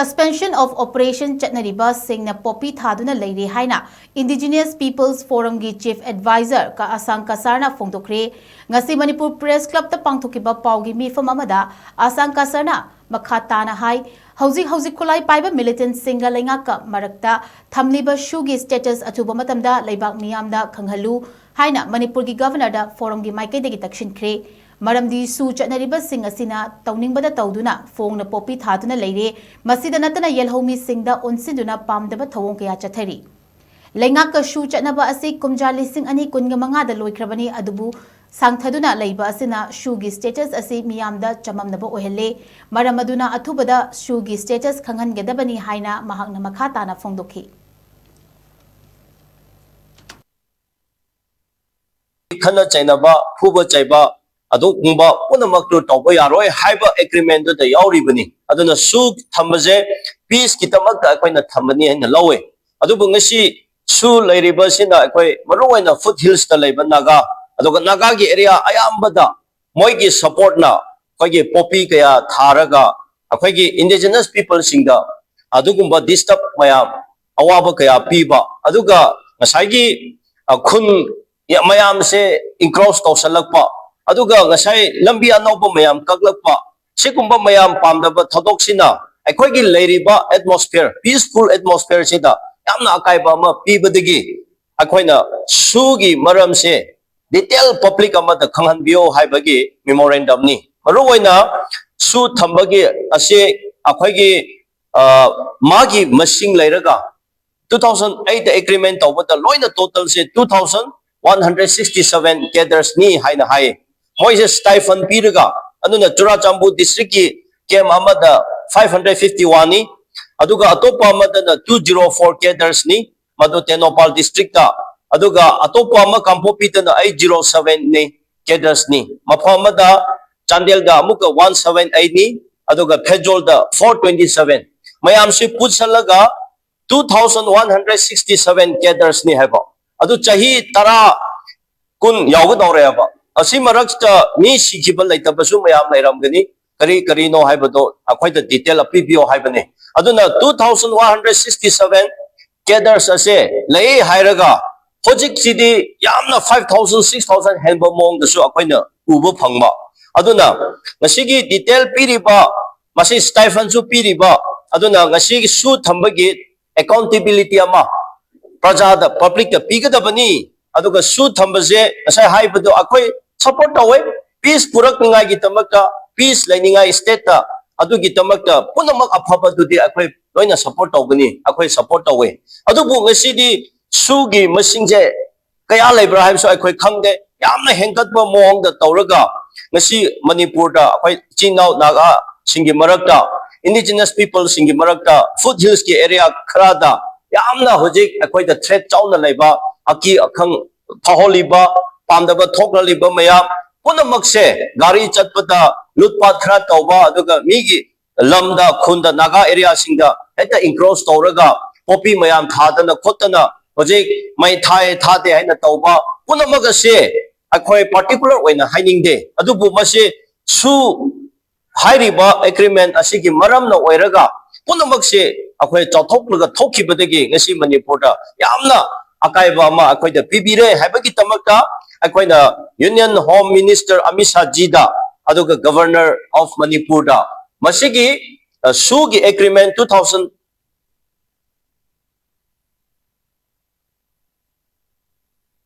Suspension of operation Chatnariba Singh na Poppy Thaduna Lady Haina, Indigenous Peoples Forum gi Chief Advisor ka Asang Kasarna Fongtokre, ngasi Manipur Press Club ta pangthokiba paugi mifam amada Asang Kasarna Makhatana Hai, Hauzik Kulai Paiba Militant Singa Lengaka Marakta, Thamliba Shugi status atuba matamda Laibak Miyamda Kanghalu, Haina Manipur gi Governor da Forum gi Maike de Takshin Kre. Maramdi su Chatnariba Singh asina tauningbada tauduna Fongna Poppy Thaduna Leire Masida natana Yelhomi Singda Unsinduna Pamdaba Thawong kaya chathari Lengaka Shu Chatnaba asi Kumjali Singh ani kunga mangada loikrabani adubu Sangthaduna Leiba asina Shugi status asi miyamda chamamnaba ohele Maramaduna athubada Shugi status khangan gedabani haina mahakna makhatana fongdokhi Khana Chainaba Phuba Chaiba Adu Kumba Punamaktu Topo Yaroi Hyper Agreement the Yauribani Aduna Su Tamaze Peace Kitamaka Aquina Tamani and the Lowe Adu Bungashi Su Lady Basina Aquay Maruana foothills the Laban Naga Aduka Nagagi area Ayambada Moigi support na Kwagi Poppy Kaya Taraga Akwagi indigenous people singa Adukumba disturb Mayam Awaba Kaya Piba Aduga Masagi Kun Mayam se encroach to Salakpa Aduga ngasai lambi anaupa mayam kaglakpa sikumba mayam pamdaba thodoksina aikoigi leiriba atmosphere peaceful atmosphere sida yamna akaiba ama pibadagi akoina sugi maramse detail public amada khanghanbio haibagi memorandum ni maruoina su thambagi ase akoigi magi masing leiraga 2008 agreement tawbata loina total se 2167 cadres ni haina hai Moises Stephen Piraga, Anuna Churachambu district came Amada 551 ni, Aduga Atopa Amada 204 cadres ni, Madu Tenopal district, Aduga Atopa Makampo Pitana 807 ni cadres ni, Mapamada Chandelga Muka 178 ni, Aduga Pejolda 427, Mayamsi Putsalaga 2167 cadres ni Heba, Adu Chahi Tara Kun Yagudoreaba. Asi marakta mi sikibal lai tabasu mayam lai ramgani kari no haibado akwai the detail apibio haibane aduna 2167 cadres ase lai hairaga hojik sidi yamna 5000 6000 henba mong dasu akwai na ubo phangma aduna ngasigi detail piriba masi stipend su piriba aduna ngasigi su thambagi accountability ama praja da public da pigadabani aduga su thambase asai haibado akwai support away peace purak ningai gitamaka peace lainingai state ta adu gitamaka punamak aphaba dudi akhoi loina support awgani akhoi support away adu bu ngasi di sugi masingje kaya laibra haibso akhoi khangde yamna hengkatba moong da tawraga ngasi manipur da akhoi chinau naga singi marakta indigenous people singi marakta foothills ki area khrada yamna hojik akhoi da threat chauna laiba aki akhang phaholiba Pamdaba Toklaliba Mayam, Punamakse, Gari Chatpata, Lutpat Krat Tauba, Aduga Migi, Lamda, Kunda, Naga area Singa, Eta Encroach Tauraga, Poppy Mayam Tadana, Kotana, Ojik, Mai Thai Tate and Tauba, Punamagase, a quite particular when a hiding day. Adubu Mase, Su Hairiba agreement, Asiki Maram no Weraga, Punamakse, a quite Tokluga Toki Badagi, Nasi Manipota, Yamna, Akaiba Ma, a quite the Pibire, Habakitamaka. Akoina Union Home Minister Amisha Jida, Aduga Governor of Manipur da. Masigi Sugi Agreement 2000